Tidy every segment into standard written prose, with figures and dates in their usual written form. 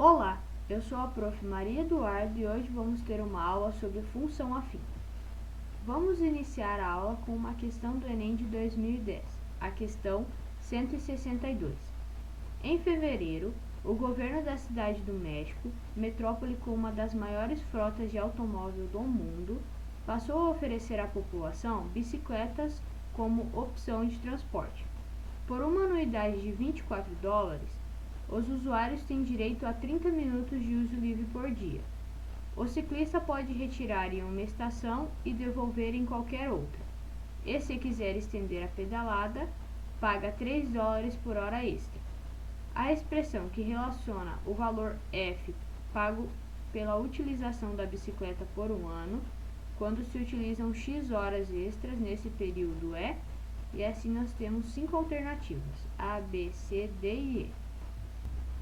Olá, eu sou a Prof. Maria Eduardo e hoje vamos ter uma aula sobre função afim. Vamos iniciar a aula com uma questão do Enem de 2010, a questão 162. Em fevereiro, o governo da Cidade do México, metrópole com uma das maiores frotas de automóvel do mundo, passou a oferecer à população bicicletas como opção de transporte. Por uma anuidade de $24, os usuários têm direito a 30 minutos de uso livre por dia. O ciclista pode retirar em uma estação e devolver em qualquer outra. E se quiser estender a pedalada, paga $3 por hora extra. A expressão que relaciona o valor F pago pela utilização da bicicleta por um ano, quando se utilizam X horas extras nesse período é, e assim nós temos 5 alternativas, A, B, C, D e E.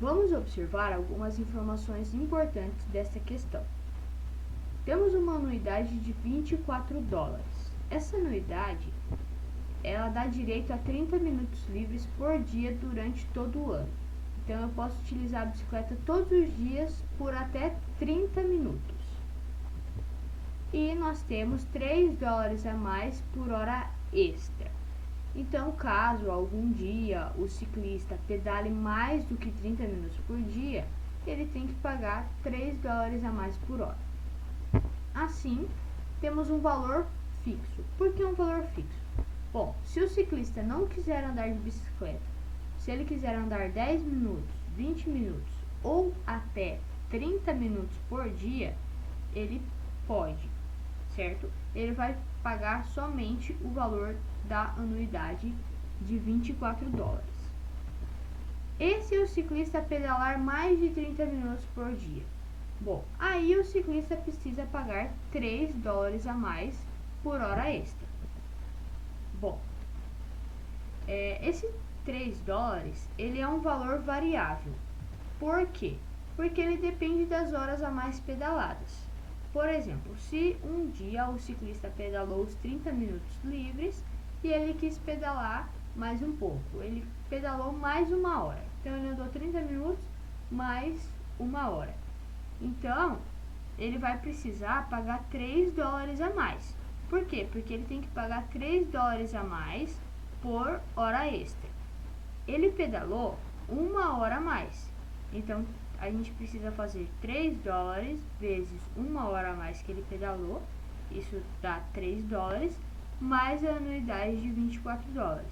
Vamos observar algumas informações importantes desta questão. Temos uma anuidade de $24. Essa anuidade, ela dá direito a 30 minutos livres por dia durante todo o ano. Então eu posso utilizar a bicicleta todos os dias por até 30 minutos. E nós temos $3 a mais por hora extra. Então, caso algum dia o ciclista pedale mais do que 30 minutos por dia, ele tem que pagar $3 a mais por hora. Assim, temos um valor fixo. Por que um valor fixo? Bom, se o ciclista não quiser andar de bicicleta, se ele quiser andar 10 minutos, 20 minutos ou até 30 minutos por dia, ele pode, certo? Ele vai pagar somente o valor da anuidade de $24. E se o ciclista pedalar mais de 30 minutos por dia? Bom, aí o ciclista precisa pagar $3 a mais por hora extra. Bom, esse $3, ele é um valor variável. Por quê? Porque ele depende das horas a mais pedaladas. Por exemplo, se um dia o ciclista pedalou os 30 minutos livres e ele quis pedalar mais um pouco, ele pedalou mais uma hora. Então ele andou 30 minutos mais uma hora. Então ele vai precisar pagar $3 a mais. Por quê? Porque ele tem que pagar $3 a mais por hora extra. Ele pedalou uma hora a mais. Então a gente precisa fazer $3 vezes uma hora a mais que ele pedalou, isso dá $3, mais a anuidade de $24.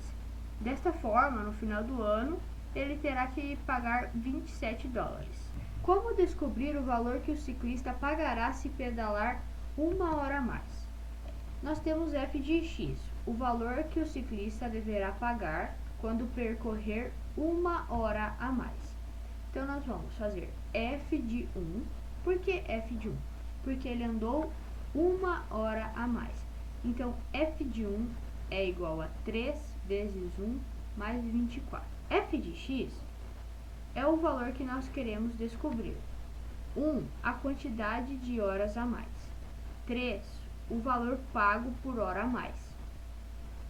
Desta forma, no final do ano, ele terá que pagar $27. Como descobrir o valor que o ciclista pagará se pedalar uma hora a mais? Nós temos F de X, o valor que o ciclista deverá pagar quando percorrer uma hora a mais. Então, nós vamos fazer F de 1. Por que F de 1? Porque ele andou uma hora a mais. Então, F de 1 é igual a 3 vezes 1 mais 24. F de X é o valor que nós queremos descobrir. 1, a quantidade de horas a mais. 3, o valor pago por hora a mais.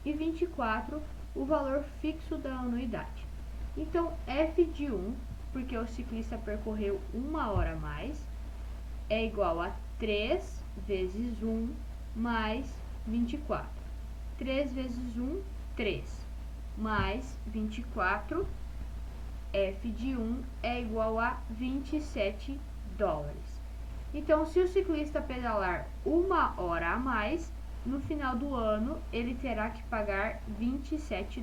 E 24, o valor fixo da anuidade. Então, F de 1, porque o ciclista percorreu uma hora a mais, é igual a 3 vezes 1 mais 24. 3 vezes 1, 3, mais 24, F de 1 é igual a $27. Então, se o ciclista pedalar uma hora a mais, no final do ano ele terá que pagar $27.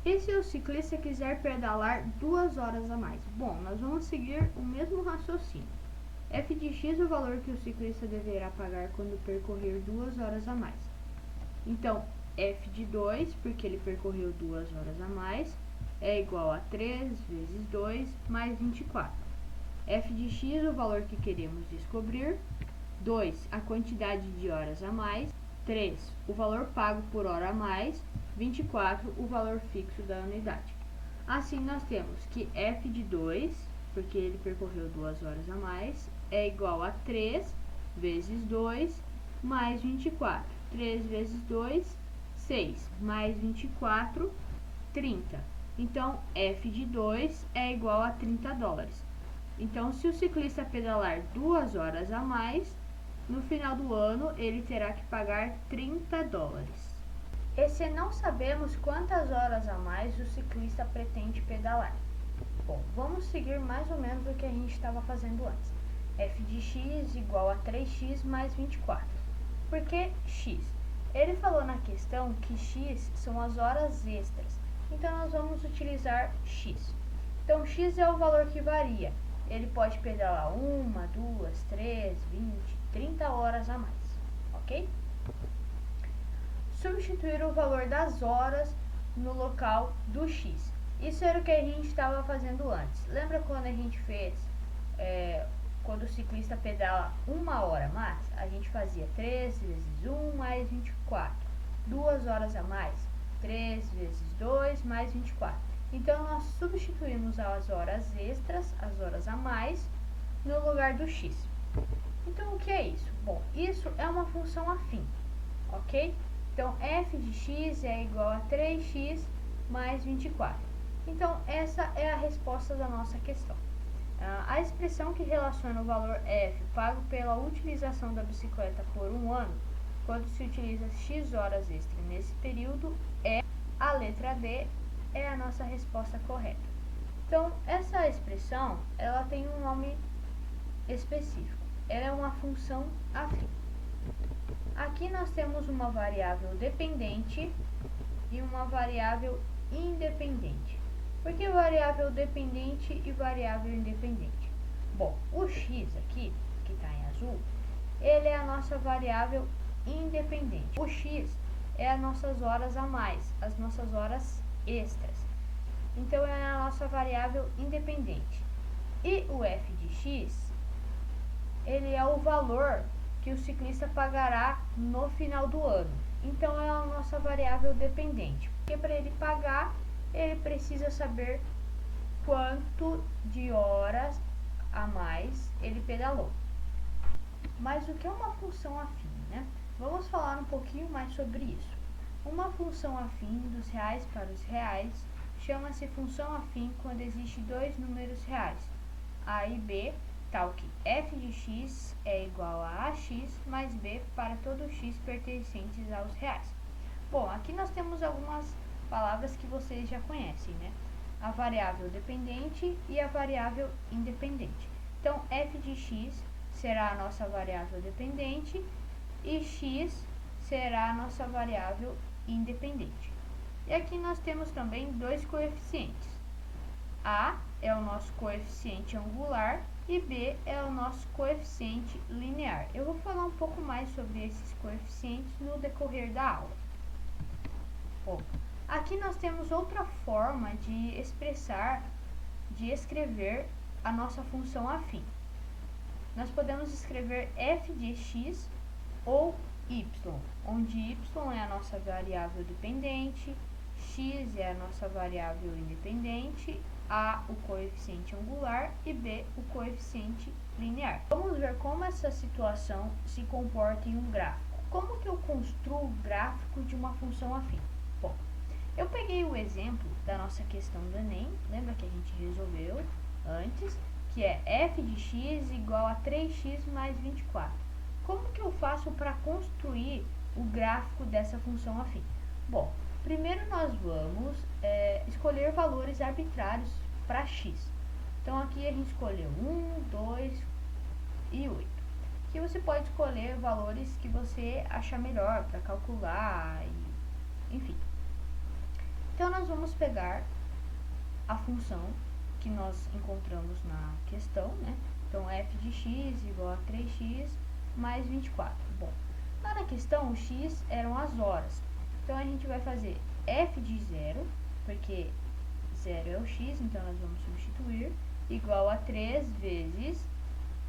E se o ciclista quiser pedalar 2 horas a mais? Bom, nós vamos seguir o mesmo raciocínio. F de X é o valor que o ciclista deverá pagar quando percorrer 2 horas a mais. Então, F de 2, porque ele percorreu 2 horas a mais, é igual a 3 vezes 2 mais 24. F de X é o valor que queremos descobrir. 2, a quantidade de horas a mais. 3, o valor pago por hora a mais. 24, o valor fixo da anuidade. Assim, nós temos que F de 2, porque ele percorreu 2 horas a mais, é igual a 3 vezes 2 mais 24. 3 vezes 2, 6, mais 24, 30. Então, F de 2 é igual a $30. Então, se o ciclista pedalar 2 horas a mais, no final do ano ele terá que pagar $30. E se não sabemos quantas horas a mais o ciclista pretende pedalar? Bom, vamos seguir mais ou menos o que a gente estava fazendo antes. F de x igual a 3x mais 24. Por que x? Ele falou na questão que x são as horas extras, então nós vamos utilizar x. Então x é o valor que varia. Ele pode pedalar 1, 2, 3, 20, 30 horas a mais, ok? Substituir o valor das horas no local do x. Isso era o que a gente estava fazendo antes. Lembra quando a gente fez, quando o ciclista pedala 1 hora a mais, a gente fazia 3 vezes 1 mais 24. 2 horas a mais, 3 vezes 2 mais 24. Então, nós substituímos as horas extras, as horas a mais, no lugar do x. Então, o que é isso? Bom, isso é uma função afim, ok? Então, f de x é igual a 3x mais 24. Então, essa é a resposta da nossa questão. A expressão que relaciona o valor f pago pela utilização da bicicleta por um ano, quando se utiliza x horas extra nesse período, é a letra D, é a nossa resposta correta. Então, essa expressão, ela tem um nome específico. Ela é uma função afim. Aqui nós temos uma variável dependente e uma variável independente. Por que variável dependente e variável independente? Bom, o x aqui, que está em azul, ele é a nossa variável independente. O x é as nossas horas a mais, as nossas horas extras. Então, é a nossa variável independente. E o f de x, ele é o valor que o ciclista pagará no final do ano. Então, é a nossa variável dependente. Porque para ele pagar, ele precisa saber quanto de horas a mais ele pedalou. Mas o que é uma função afim, né? Vamos falar um pouquinho mais sobre isso. Uma função afim dos reais para os reais chama-se função afim quando existem dois números reais, a e b, tal que f de x é igual a ax mais b para todo x pertencentes aos reais. Bom, aqui nós temos algumas palavras que vocês já conhecem, né? A variável dependente e a variável independente. Então, f de x será a nossa variável dependente e x será a nossa variável independente. E aqui nós temos também dois coeficientes. A é o nosso coeficiente angular e B é o nosso coeficiente linear. Eu vou falar um pouco mais sobre esses coeficientes no decorrer da aula. Bom, aqui nós temos outra forma de escrever a nossa função afim. Nós podemos escrever f de x ou y, onde y é a nossa variável dependente, x é a nossa variável independente, a o coeficiente angular e b o coeficiente linear. Vamos ver como essa situação se comporta em um gráfico. Como que eu construo o gráfico de uma função afim? Bom, eu peguei o exemplo da nossa questão do Enem, lembra que a gente resolveu antes, que é f de x igual a 3x mais 24. Como que eu faço para construir o gráfico dessa função afim? Bom, primeiro nós vamos escolher valores arbitrários para x. Então aqui a gente escolheu 1, 2 e 8. Aqui você pode escolher valores que você achar melhor para calcular, enfim. Então nós vamos pegar a função que nós encontramos na questão, né? Então f de x igual a 3x mais 24. Bom, lá na questão o x eram as horas. Então a gente vai fazer f de 0, porque 0 é o x, então nós vamos substituir, igual a 3 vezes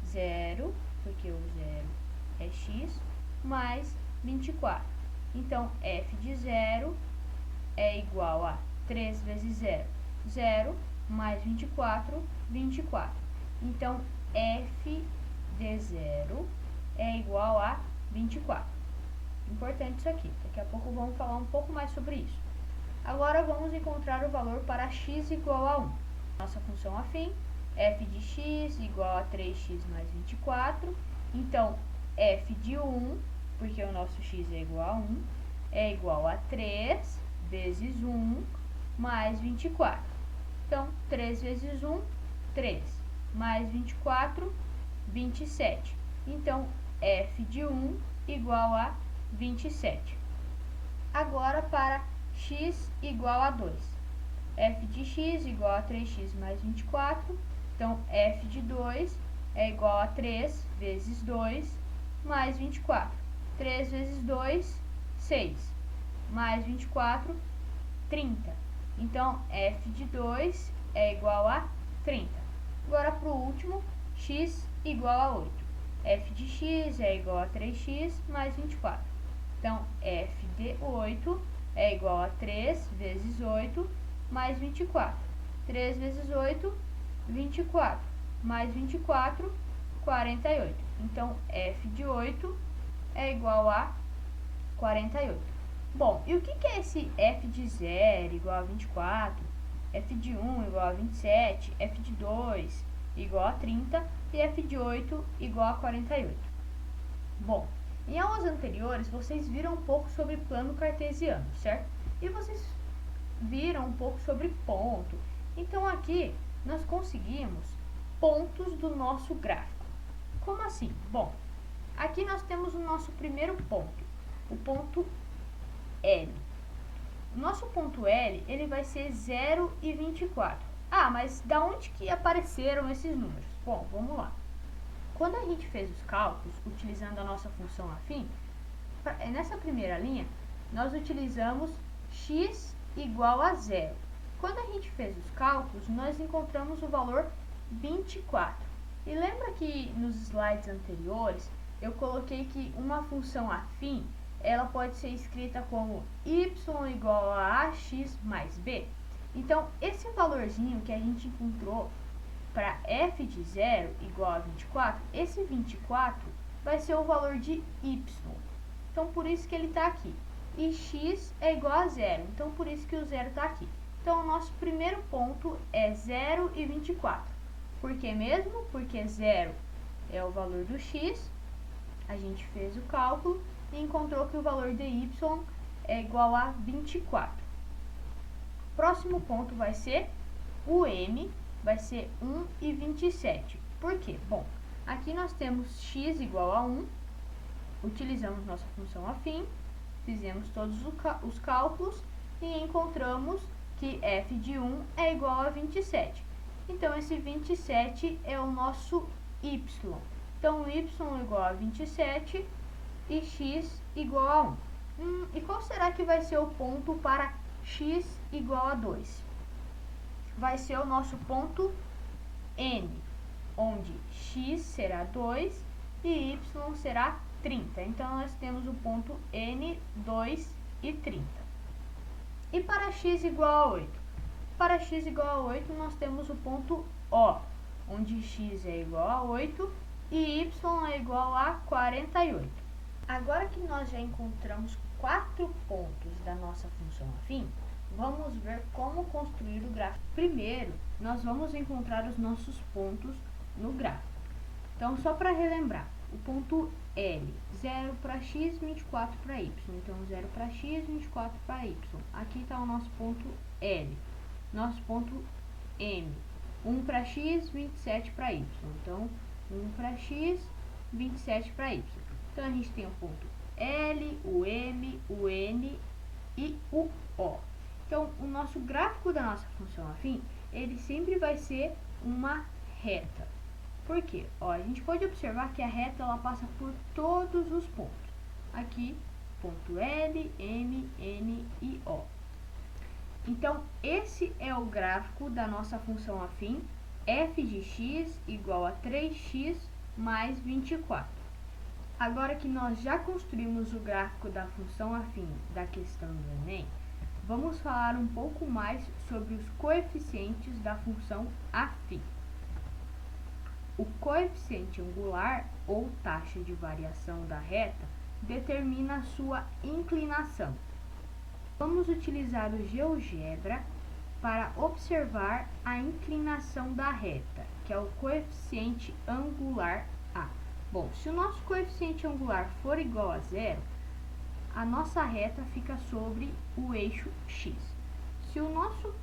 0, porque o 0 é x, mais 24. Então f de 0 é igual a 3 vezes 0, 0, mais 24, 24. Então f de 0 é igual a 24. Importante isso aqui, daqui a pouco vamos falar um pouco mais sobre isso. Agora vamos encontrar o valor para x igual a 1. Nossa função afim f de x igual a 3x mais 24. Então, f de 1, porque o nosso x é igual a 1, é igual a 3 vezes 1 mais 24. Então, 3 vezes 1, 3, mais 24, 27. Então, f de 1 igual a 27. Agora, para x igual a 2. F de x igual a 3x mais 24. Então, f de 2 é igual a 3 vezes 2 mais 24. 3 vezes 2, 6. Mais 24, 30. Então, f de 2 é igual a 30. Agora, para o último, x igual a 8. F de x é igual a 3x mais 24. Então, f de 8 é igual a 3 vezes 8 mais 24. 3 vezes 8, 24. Mais 24, 48. Então, f de 8 é igual a 48. Bom, e o que é esse f de 0 igual a 24, f de 1 igual a 27, f de 2 igual a 30 e f de 8 igual a 48? Bom, em aulas anteriores vocês viram um pouco sobre plano cartesiano, certo? E vocês viram um pouco sobre ponto. Então aqui nós conseguimos pontos do nosso gráfico. Como assim? Bom, aqui nós temos o nosso primeiro ponto, o ponto L. O nosso ponto L, ele vai ser 0 e 24. Ah, mas da onde que apareceram esses números? Bom, vamos lá. Quando a gente fez os cálculos, utilizando a nossa função afim, nessa primeira linha, nós utilizamos x igual a 0. Quando a gente fez os cálculos, nós encontramos o valor 24. E lembra que nos slides anteriores, eu coloquei que uma função afim, ela pode ser escrita como y igual a ax mais b. Então, esse valorzinho que a gente encontrou para f de 0 igual a 24, esse 24 vai ser o valor de y. Então, por isso que ele está aqui. E x é igual a 0, então por isso que o 0 está aqui. Então, o nosso primeiro ponto é 0 e 24. Por que mesmo? Porque 0 é o valor do x, a gente fez o cálculo e encontrou que o valor de y é igual a 24. Próximo ponto vai ser o m, vai ser 1 e 27. Por quê? Bom, aqui nós temos x igual a 1, utilizamos nossa função afim, fizemos todos os cálculos e encontramos que f de 1 é igual a 27. Então, esse 27 é o nosso y. Então, y igual a 27 e x igual a 1. E qual será que vai ser o ponto para x igual a 2? Vai ser o nosso ponto N, onde x será 2 e y será 30. Então, nós temos o ponto N, 2 e 30. E para x igual a 8? Para x igual a 8, nós temos o ponto O, onde x é igual a 8 e y é igual a 48. Agora que nós já encontramos 4 pontos da nossa função afim, vamos ver como construir o gráfico. Primeiro, nós vamos encontrar os nossos pontos no gráfico. Então, só para relembrar, o ponto L, 0 para x, 24 para y. Então, 0 para x, 24 para y. Aqui está o nosso ponto L. Nosso ponto M, 1 para x, 27 para y. Então, 1 para x, 27 para y. Então, a gente tem o ponto L, o M, o N e o O. Então, o nosso gráfico da nossa função afim, ele sempre vai ser uma reta. Por quê? Ó, a gente pode observar que a reta ela passa por todos os pontos. Aqui, ponto L, M, N e O. Então, esse é o gráfico da nossa função afim, f de x igual a 3x mais 24. Agora que nós já construímos o gráfico da função afim da questão do Enem, vamos falar um pouco mais sobre os coeficientes da função afim. O coeficiente angular, ou taxa de variação da reta, determina a sua inclinação. Vamos utilizar o GeoGebra para observar a inclinação da reta, que é o coeficiente angular A. Bom, se o nosso coeficiente angular for igual a zero, a nossa reta fica sobre o eixo x. Se o nosso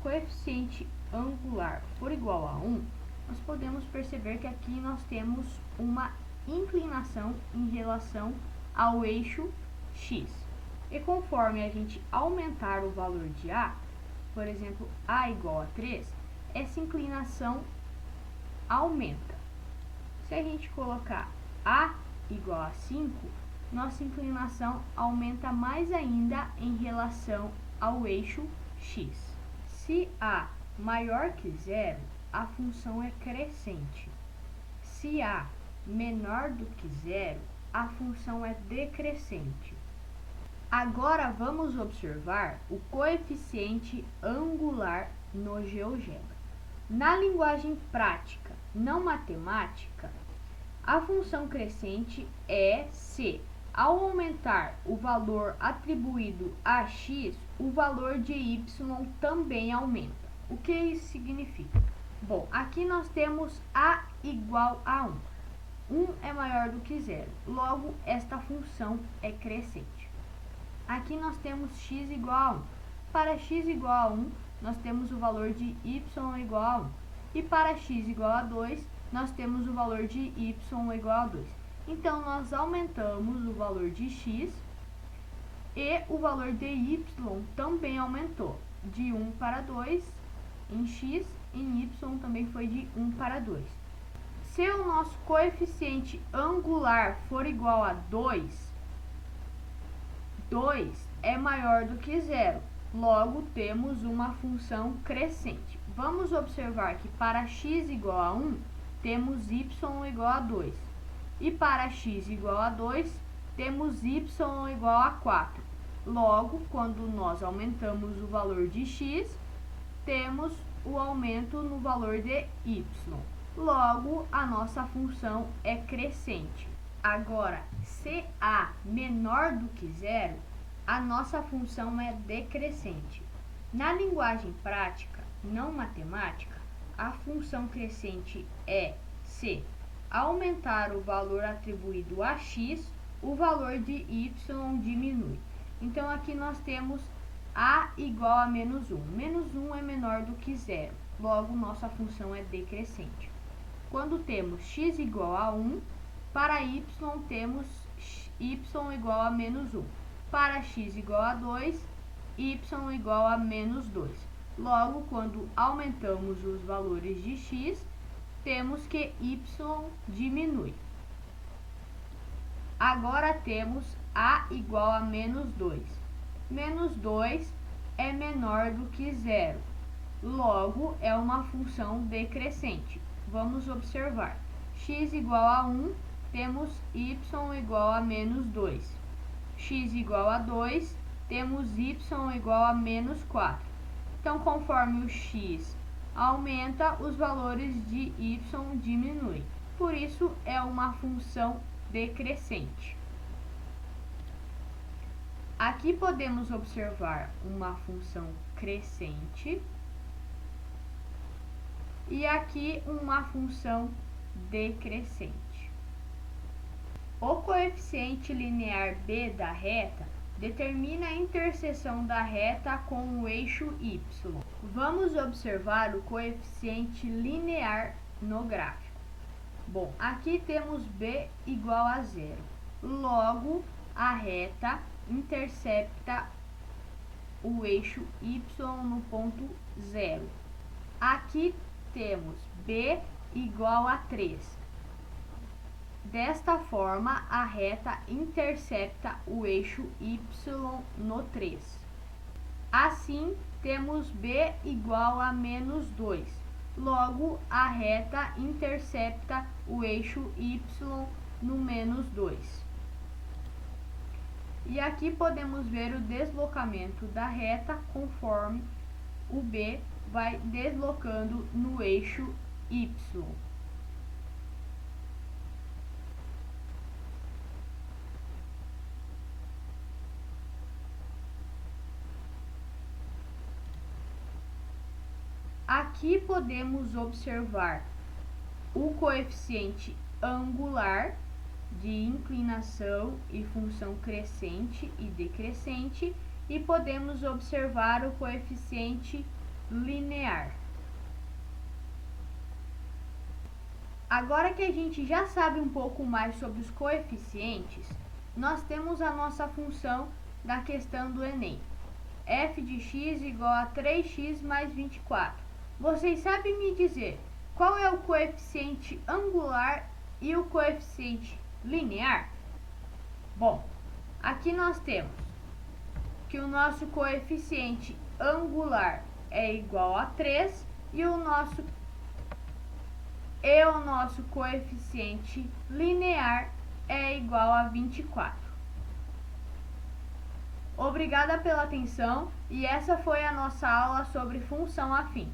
coeficiente angular for igual a 1, nós podemos perceber que aqui nós temos uma inclinação em relação ao eixo x. E conforme a gente aumentar o valor de A, por exemplo, A igual a 3, essa inclinação aumenta. Se a gente colocar A igual a 5, nossa inclinação aumenta mais ainda em relação ao eixo x. Se A maior que zero, a função é crescente. Se A menor do que zero, a função é decrescente. Agora vamos observar o coeficiente angular no GeoGebra. Na linguagem prática, não matemática, a função crescente é se, ao aumentar o valor atribuído a x, o valor de y também aumenta. O que isso significa? Bom, aqui nós temos A igual a 1. 1 é maior do que zero, logo esta função é crescente. Aqui nós temos x igual a 1. Para x igual a 1, nós temos o valor de y igual a 1. E para x igual a 2, nós temos o valor de y igual a 2. Então, nós aumentamos o valor de x e o valor de y também aumentou. De 1 para 2 em x, em y também foi de 1 para 2. Se o nosso coeficiente angular for igual a 2, 2 é maior do que zero, logo temos uma função crescente. Vamos observar que para x igual a 1, temos y igual a 2. E para x igual a 2, temos y igual a 4. Logo, quando nós aumentamos o valor de x, temos o aumento no valor de y. Logo, a nossa função é crescente. Agora, se A menor do que zero, a nossa função é decrescente. Na linguagem prática, não matemática, a função crescente é se, ao aumentar o valor atribuído a x, o valor de y diminui. Então, aqui nós temos A igual a menos 1. Menos 1 é menor do que zero, logo nossa função é decrescente. Quando temos x igual a 1, para y temos y igual a menos 1. Para x igual a 2, y igual a menos 2. Logo, quando aumentamos os valores de x, temos que y diminui. Agora temos A igual a menos 2. Menos 2 é menor do que zero. Logo, é uma função decrescente. Vamos observar. X igual a 1, temos y igual a menos 2. X igual a 2, temos y igual a menos 4. Então, conforme o x aumenta, os valores de y diminuem. Por isso, é uma função decrescente. Aqui podemos observar uma função crescente e aqui uma função decrescente. O coeficiente linear b da reta determina a interseção da reta com o eixo y. Vamos observar o coeficiente linear no gráfico. Bom, aqui temos b igual a zero. Logo, a reta intercepta o eixo y no ponto 0. Aqui temos b igual a 3. Desta forma, a reta intercepta o eixo y no 3. Assim, temos b igual a menos 2. Logo, a reta intercepta o eixo y no menos 2. E aqui podemos ver o deslocamento da reta conforme o b vai deslocando no eixo y. Aqui podemos observar o coeficiente angular de inclinação e função crescente e decrescente, e podemos observar o coeficiente linear. Agora que a gente já sabe um pouco mais sobre os coeficientes, nós temos a nossa função da questão do Enem. F de x igual a 3x mais 24. Vocês sabem me dizer qual é o coeficiente angular e o coeficiente linear? Bom, aqui nós temos que o nosso coeficiente angular é igual a 3 e o nosso coeficiente linear é igual a 24. Obrigada pela atenção e essa foi a nossa aula sobre função afim.